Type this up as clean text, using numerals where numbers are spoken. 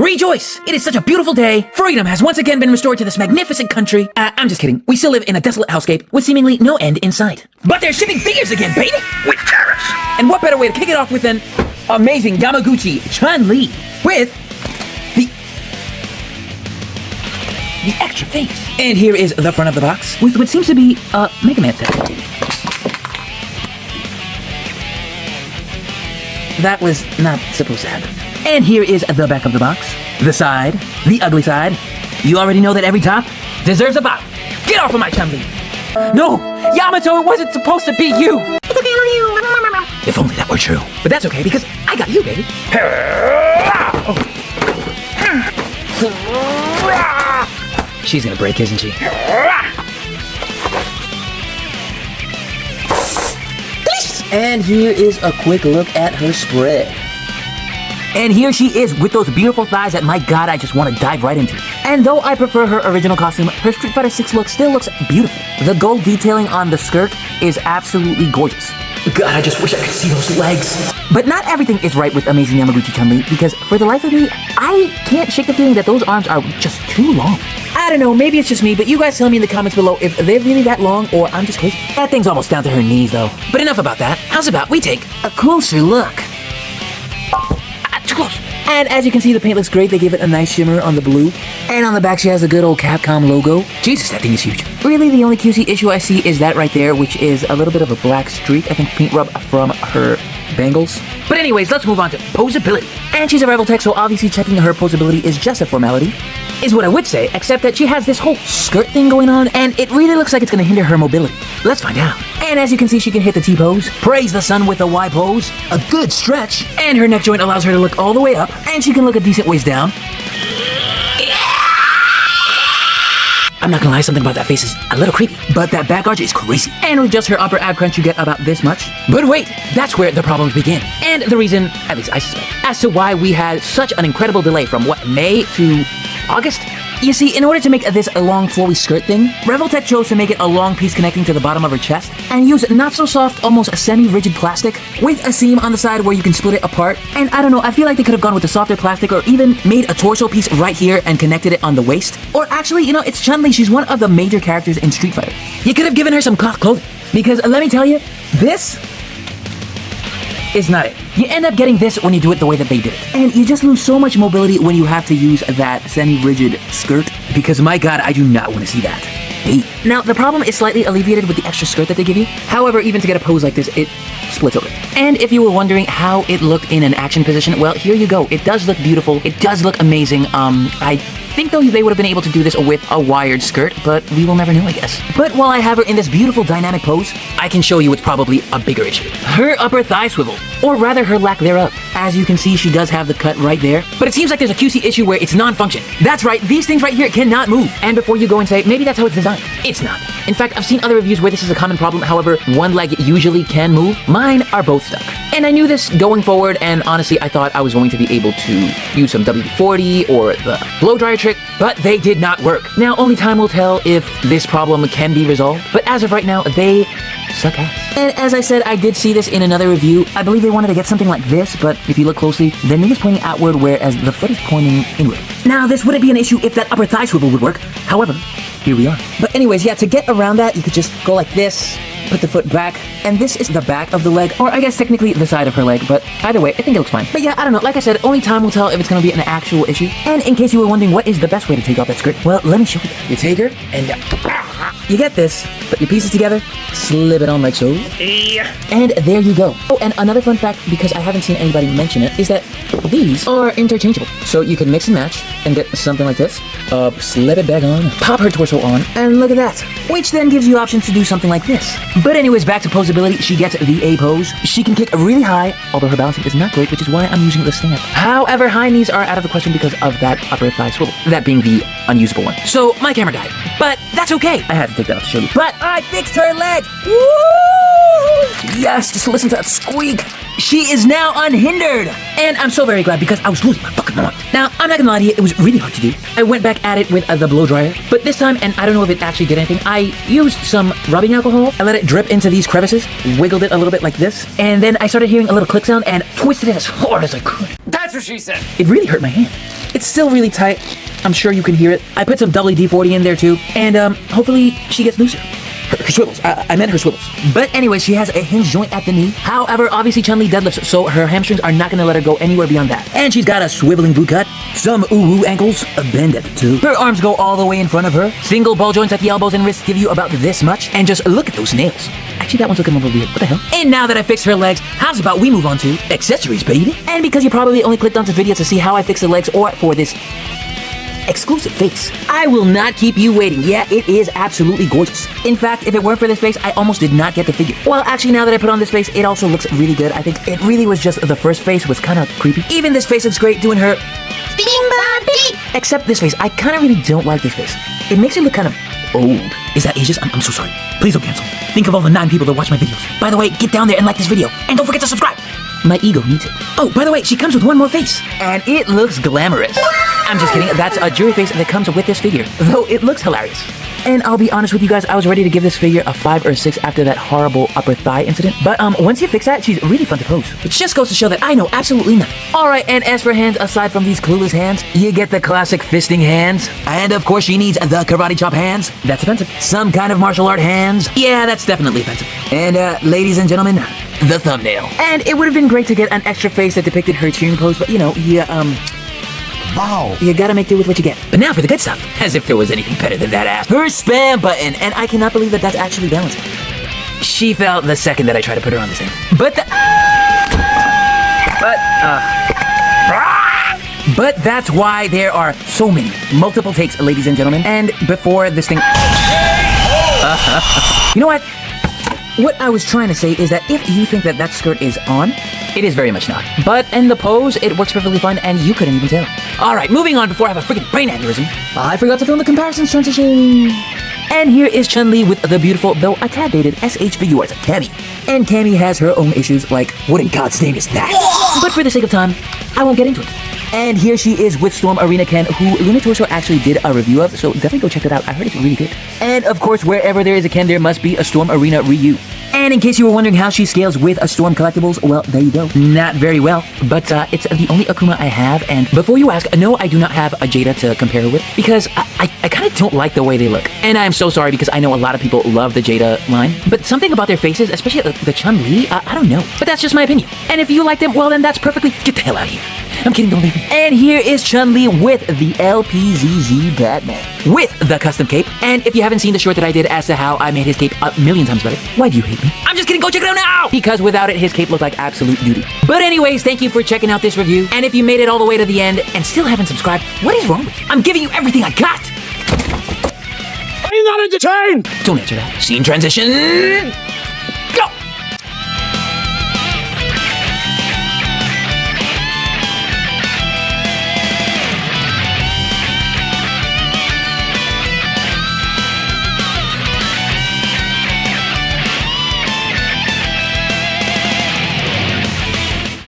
Rejoice! It is such a beautiful day. Freedom has once again been restored to this magnificent country. I'm just kidding. We still live in a desolate hellscape with seemingly no end in sight. But they're shipping figures again, baby! With tariffs. And what better way to kick it off with than amazing Yamaguchi Chun-li with the extra face. And here is the front of the box with what seems to be a Mega Man set. That was not supposed to happen. And here is the back of the box. The side. The ugly side. You already know that every top deserves a bottom. Get off of my Chun-li! No! Yamato, it wasn't supposed to be you! It's okay, you. If only that were true. But that's okay, because I got you, baby. She's gonna break, isn't she? And here is a quick look at her spread. And here she is with those beautiful thighs that, my God, I just want to dive right into. And though I prefer her original costume, her Street Fighter 6 look still looks beautiful. The gold detailing on the skirt is absolutely gorgeous. God, I just wish I could see those legs. But not everything is right with amazing Yamaguchi Chun-li, because for the life of me, I can't shake the feeling that those arms are just too long. I don't know, maybe it's just me, but you guys tell me in the comments below if they're really that long or I'm just crazy. That thing's almost down to her knees, though. But enough about that. How's about we take a closer look? Too close. And as you can see, the paint looks great. They gave it a nice shimmer on the blue. And on the back, she has a good old Capcom logo. Jesus, that thing is huge. Really, the only QC issue I see is that right there, which is a little bit of a black streak. I think paint rub from her bangles. But anyways, let's move on to Poseability. And she's a revoltech, so obviously checking her Poseability is just a formality, is what I would say, except that she has this whole skirt thing going on, and it really looks like it's gonna hinder her mobility. Let's find out. And as you can see, she can hit the T-pose, praise the sun with the Y-pose, a good stretch, and her neck joint allows her to look all the way up, and she can look a decent ways down. I'm not gonna lie, something about that face is a little creepy, but that back arch is crazy. And with just her upper ab crunch, you get about this much. But wait, that's where the problems begin. And the reason, at least I suspect, as to why we had such an incredible delay from, what, May to August? You see, in order to make this a long flowy skirt thing, Revoltech chose to make it a long piece connecting to the bottom of her chest and use not so soft, almost semi-rigid plastic with a seam on the side where you can split it apart. And I don't know, I feel like they could have gone with the softer plastic or even made a torso piece right here and connected it on the waist. Or actually, you know, it's Chun-li, she's one of the major characters in Street Fighter. You could have given her some cloth clothing, because let me tell you, this is not it. You end up getting this when you do it the way that they did it. And you just lose so much mobility when you have to use that semi-rigid skirt, because my God, I do not want to see that. Hey. Now, the problem is slightly alleviated with the extra skirt that they give you. However, even to get a pose like this, it splits over. And if you were wondering how it looked in an action position, well, here you go. It does look beautiful. It does look amazing. I think though they would have been able to do this with a wired skirt, but we will never know, I guess. But while I have her in this beautiful dynamic pose, I can show you what's probably a bigger issue. Her upper thigh swivel, or rather her lack thereof. As you can see, she does have the cut right there, but it seems like there's a QC issue where it's non-function. That's right, these things right here cannot move. And before you go and say, maybe that's how it's designed, it's not. In fact, I've seen other reviews where this is a common problem, however, one leg usually can move. Mine are both stuck. And I knew this going forward, and honestly, I thought I was going to be able to use some WD-40 or the blow dryer trick, but they did not work. Now, only time will tell if this problem can be resolved, but as of right now, they suck ass. And as I said, I did see this in another review. I believe they wanted to get something like this, but if you look closely, the knee is pointing outward, whereas the foot is pointing inward. Now, this wouldn't be an issue if that upper thigh swivel would work. However, here we are. But anyways, yeah, to get around that, you could just go like this, put the foot back, and this is the back of the leg, or I guess technically the side of her leg, but either way, I think it looks fine. But yeah, I don't know, like I said, only time will tell if it's gonna be an actual issue. And in case you were wondering what is the best way to take off that skirt, well, let me show you. You take her, and you get this, put your pieces together, slip it on like so, and there you go. Oh, and another fun fact, because I haven't seen anybody mention it, is that these are interchangeable. So you can mix and match and get something like this, slip it back on, pop her torso on, and look at that. Which then gives you options to do something like this. But anyways, back to Poseability, she gets the A pose. She can kick really high, although her balancing is not great, which is why I'm using the stand. However, high knees are out of the question because of that upper thigh swivel, that being the unusable one. So my camera died, but that's okay. I had to take that off to show you. But I fixed her leg! Woo! Yes, just listen to that squeak. She is now unhindered! And I'm so very glad because I was losing my fucking mind. Now, I'm not gonna lie to you, it was really hard to do. I went back at it with the blow dryer, but this time, and I don't know if it actually did anything, I used some rubbing alcohol. I let it drip into these crevices, wiggled it a little bit like this, and then I started hearing a little click sound and twisted it as hard as I could. That's what she said. It really hurt my hand. It's still really tight. I'm sure you can hear it. I put some WD-40 in there too, and hopefully she gets looser. Her swivels. I meant her swivels. But anyway, she has a hinge joint at the knee. However, obviously Chun-Li deadlifts, so her hamstrings are not going to let her go anywhere beyond that. And she's got a swiveling boot cut, some ooh-woo ankles, a bend at the toe. Her arms go all the way in front of her. Single ball joints at the elbows and wrists give you about this much. And just look at those nails. Actually, that one's looking a little weird. What the hell? And now that I fixed her legs, how's about we move on to accessories, baby? And because you probably only clicked on this video to see how I fix the legs or for this exclusive face, I will not keep you waiting. Yeah, it is absolutely gorgeous. In fact, if it weren't for this face, I almost did not get the figure. Well, actually, now that I put on this face, it also looks really good. I think it really was just the first face was kind of creepy. Even this face looks great doing her except this face. I kind of really don't like this face. It makes it look kind of old. Is that ageist? I'm so sorry. Please don't cancel. Think of all the 9 people that watch my videos. By the way, get down there and like this video. And don't forget to subscribe. My ego needs it. Oh, by the way, she comes with one more face. And it looks glamorous. I'm just kidding. That's a jury face that comes with this figure. Though it looks hilarious. And I'll be honest with you guys, I was ready to give this figure a 5 or 6 after that horrible upper thigh incident. But once you fix that, she's really fun to pose. Which just goes to show that I know absolutely nothing. Alright, and as for hands, aside from these clueless hands, you get the classic fisting hands. And of course she needs the karate chop hands. That's offensive. Some kind of martial art hands. Yeah, that's definitely offensive. And ladies and gentlemen, the thumbnail. And it would have been great to get an extra face that depicted her cheering pose, but you know, wow. You gotta make do with what you get. But now for the good stuff. As if there was anything better than that ass. Her spam button. And I cannot believe that that's actually balancing. She fell the second that I tried to put her on this thing. But that's why there are so many multiple takes, ladies and gentlemen. And before this thing... You know what? What I was trying to say is that if you think that that skirt is on, it is very much not. But in the pose, it works perfectly fine, and you couldn't even tell. Alright, moving on before I have a freaking brain aneurysm. I forgot to film the comparisons transition. And here is Chun-Li with the beautiful, though a tad dated, SH figure arts Cammy. And Cammy has her own issues, like, what in God's name is that? But for the sake of time, I won't get into it. And here she is with Storm Arena Ken, who Luna Torso actually did a review of, so definitely go check that out. I heard it's really good. And of course, wherever there is a Ken, there must be a Storm Arena Ryu. And in case you were wondering how she scales with a Storm collectibles, well, there you go. Not very well, but it's the only Akuma I have. And before you ask, no, I do not have a Jada to compare her with, because I kind of don't like the way they look. And I am so sorry, because I know a lot of people love the Jada line, but something about their faces, especially the Chun-Li, I don't know. But that's just my opinion. And if you like them, well, then that's perfectly... Get the hell out of here. I'm kidding, don't leave me. And here is Chun-Li with the LPZZ Batman. With the custom cape. And if you haven't seen the short that I did as to how I made his cape a million times better, why do you hate me? I'm just kidding, go check it out now! Because without it, his cape looked like absolute duty. But anyways, thank you for checking out this review. And if you made it all the way to the end and still haven't subscribed, what is wrong with you? I'm giving you everything I got! Are you not entertained? Don't answer that. Scene transition!